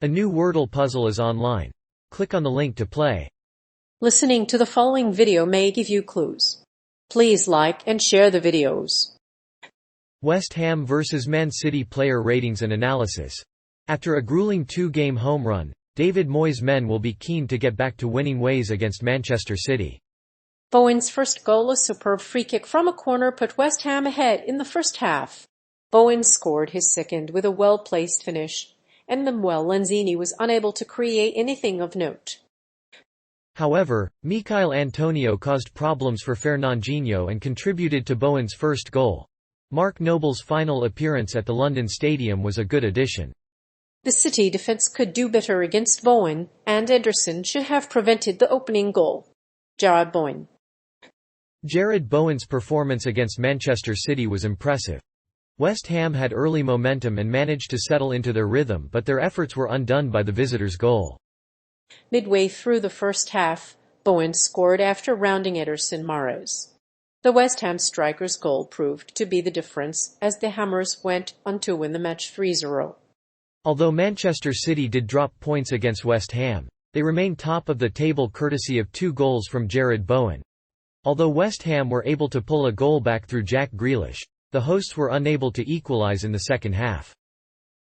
A new Wordle puzzle is online. Click on the link to play. Listening to the following video may give you clues. Please like and share the videos. West Ham vs Man City player ratings and analysis. After a grueling two-game home run, David Moyes' men will be keen to get back to winning ways against Manchester City. Bowen's first goal, a superb free kick from a corner, put West Ham ahead in the first half. Bowen scored his second with a well-placed finish, and Manuel Lanzini was unable to create anything of note. However, Michail Antonio caused problems for Fernandinho and contributed to Bowen's first goal. Mark Noble's final appearance at the London Stadium was a good addition. The City defence could do better against Bowen, and Ederson should have prevented the opening goal. Jarrod Bowen. Jarrod Bowen's performance against Manchester City was impressive. West Ham had early momentum and managed to settle into their rhythm, but their efforts were undone by the visitors' goal. Midway through the first half, Bowen scored after rounding Ederson Mahrez. The West Ham striker's goal proved to be the difference as the Hammers went on to win the match 3-0. Although Manchester City did drop points against West Ham, they remained top of the table courtesy of 2 goals from Jarrod Bowen. Although West Ham were able to pull a goal back through Jack Grealish, the hosts were unable to equalise in the second half.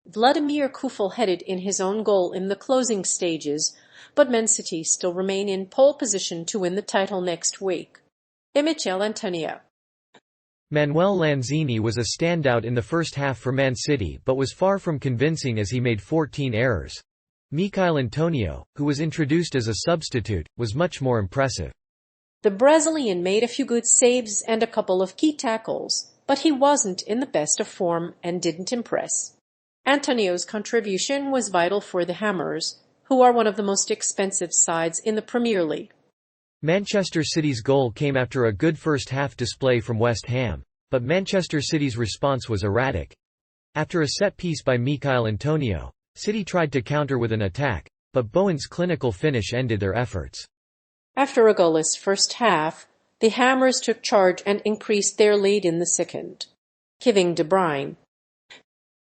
Vladimir Kufel headed in his own goal in the closing stages, but Man City still remain in pole position to win the title next week. Michail Antonio. Manuel Lanzini was a standout in the first half for Man City but was far from convincing as he made 14 errors. Michail Antonio, who was introduced as a substitute, was much more impressive. The Brazilian made a few good saves and a couple of key tackles, but he wasn't in the best of form and didn't impress. Antonio's contribution was vital for the Hammers, who are one of the most expensive sides in the Premier League. Manchester City's goal came after a good first-half display from West Ham, but Manchester City's response was erratic. After a set-piece by Michail Antonio, City tried to counter with an attack, but Bowen's clinical finish ended their efforts. After a goalless first half, the Hammers took charge and increased their lead in the second. Kevin De Bruyne.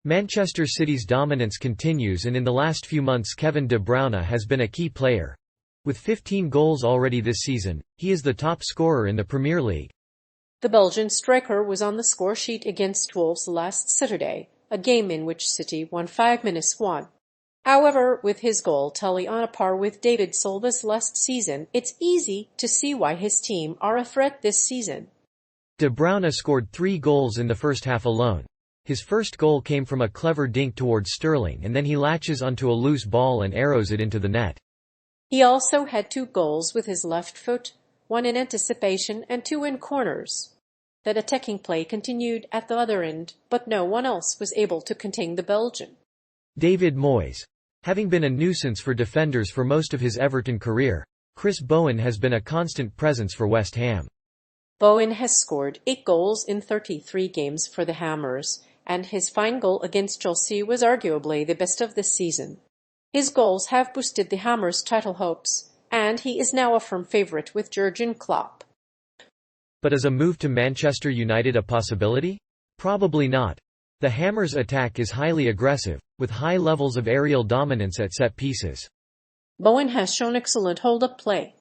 Manchester City's dominance continues, and in the last few months Kevin De Bruyne has been a key player. With 15 goals already this season, he is the top scorer in the Premier League. The Belgian striker was on the scoresheet against Wolves last Saturday, a game in which City won 5-1. However, with his goal tally on a par with David Silva's last season, it's easy to see why his team are a threat this season. De Bruyne scored 3 goals in the first half alone. His first goal came from a clever dink towards Sterling, and then he latches onto a loose ball and arrows it into the net. He also had 2 goals with his left foot, 1 in anticipation and 2 in corners. That attacking play continued at the other end, but no one else was able to contain the Belgian. David Moyes. Having been a nuisance for defenders for most of his Everton career, Chris Bowen has been a constant presence for West Ham. Bowen has scored 8 goals in 33 games for the Hammers, and his fine goal against Chelsea was arguably the best of this season. His goals have boosted the Hammers' title hopes, and he is now a firm favourite with Jurgen Klopp. But is a move to Manchester United a possibility? Probably not. The Hammers' attack is highly aggressive, with high levels of aerial dominance at set pieces. Bowen has shown excellent hold-up play.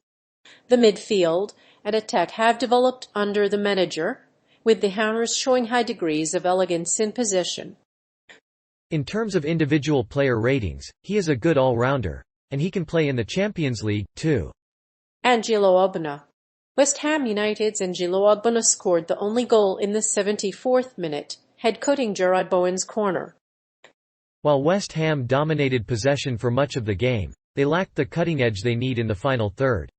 The midfield and attack have developed under the manager, with the Hammers showing high degrees of elegance in possession. In terms of individual player ratings, he is a good all-rounder, and he can play in the Champions League, too. Angelo Ogbonna. West Ham United's Angelo Ogbonna scored the only goal in the 74th minute, head-cutting Jarrod Bowen's corner. While West Ham dominated possession for much of the game, they lacked the cutting edge they need in the final third.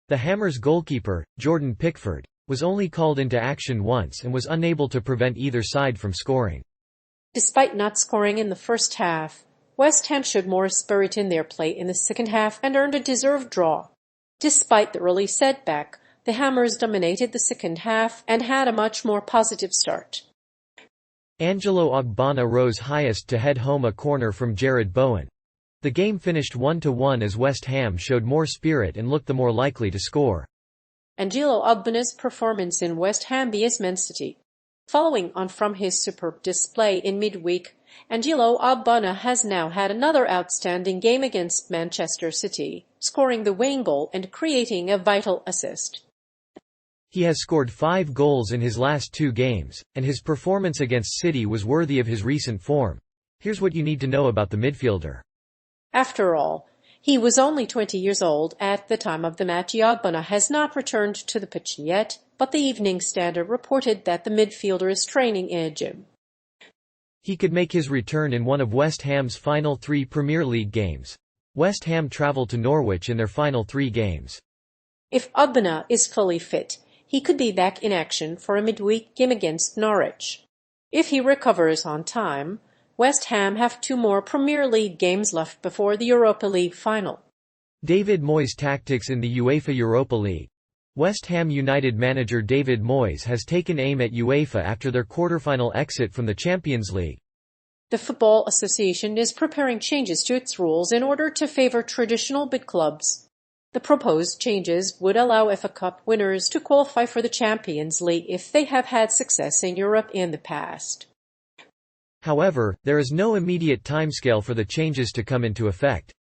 The Hammers' goalkeeper, Jordan Pickford, was only called into action once and was unable to prevent either side from scoring. Despite not scoring in the first half, West Ham showed more spirit in their play in the second half and earned a deserved draw. Despite the early setback, the Hammers dominated the second half and had a much more positive start. Angelo Ogbonna rose highest to head home a corner from Jarrod Bowen. The game finished 1-1 as West Ham showed more spirit and looked the more likely to score. Angelo Ogbonna's performance in West Ham vs Man City. Following on from his superb display in midweek, Angelo Ogbonna has now had another outstanding game against Manchester City, scoring the winning goal and creating a vital assist. He has scored 5 goals in his last 2 games, and his performance against City was worthy of his recent form. Here's what you need to know about the midfielder. After all, he was only 20 years old at the time of the match. Ogbonna has not returned to the pitch yet, but the Evening Standard reported that the midfielder is training in a gym. He could make his return in one of West Ham's final 3 Premier League games. West Ham travel to Norwich in their final 3 games. If Ogbonna is fully fit, he could be back in action for a midweek game against Norwich. If he recovers on time, West Ham have 2 more Premier League games left before the Europa League final. David Moyes' tactics in the UEFA Europa League. West Ham United manager David Moyes has taken aim at UEFA after their quarter-final exit from the Champions League. The Football Association is preparing changes to its rules in order to favour traditional big clubs. The proposed changes would allow FA Cup winners to qualify for the Champions League if they have had success in Europe in the past. However, there is no immediate timescale for the changes to come into effect.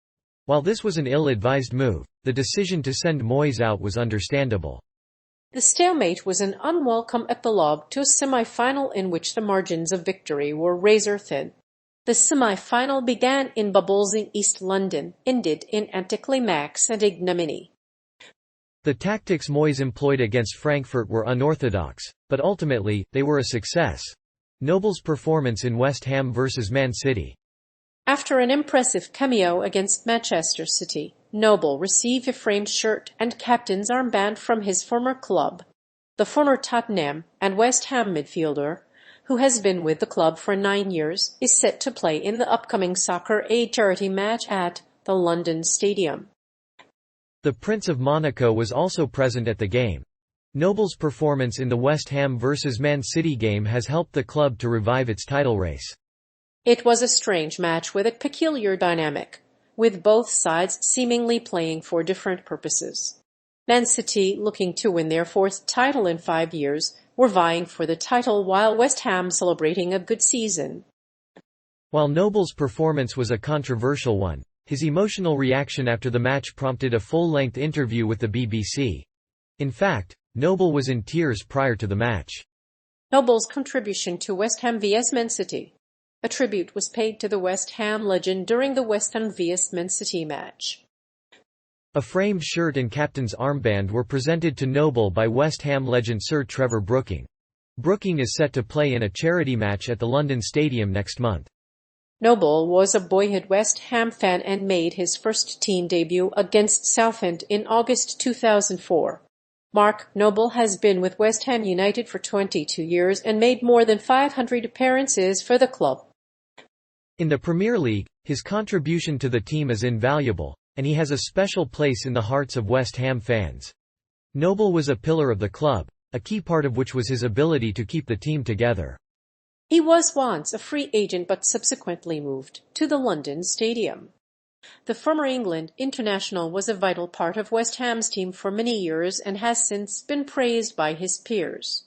While this was an ill-advised move, the decision to send Moyes out was understandable. The stalemate was an unwelcome epilogue to a semi-final in which the margins of victory were razor-thin. The semi-final began in bubbles in East London, ended in anticlimax and ignominy. The tactics Moyes employed against Frankfurt were unorthodox, but ultimately, they were a success. Noble's performance in West Ham vs Man City. After an impressive cameo against Manchester City, Noble received a framed shirt and captain's armband from his former club. The former Tottenham and West Ham midfielder, who has been with the club for 9 years, is set to play in the upcoming Soccer Aid charity match at the London Stadium. The Prince of Monaco was also present at the game. Noble's performance in the West Ham vs Man City game has helped the club to revive its title race. It was a strange match with a peculiar dynamic, with both sides seemingly playing for different purposes. Man City, looking to win their 4th title in 5 years, were vying for the title while West Ham celebrating a good season. While Noble's performance was a controversial one, his emotional reaction after the match prompted a full-length interview with the BBC. In fact, Noble was in tears prior to the match. Noble's contribution to West Ham vs Man City. A tribute was paid to the West Ham legend during the West Ham vs Man City match. A framed shirt and captain's armband were presented to Noble by West Ham legend Sir Trevor Brooking. Brooking is set to play in a charity match at the London Stadium next month. Noble was a boyhood West Ham fan and made his first team debut against Southend in August 2004. Mark Noble has been with West Ham United for 22 years and made more than 500 appearances for the club. In the Premier League, his contribution to the team is invaluable, and he has a special place in the hearts of West Ham fans. Noble was a pillar of the club, a key part of which was his ability to keep the team together. He was once a free agent but subsequently moved to the London Stadium. The former England international was a vital part of West Ham's team for many years and has since been praised by his peers.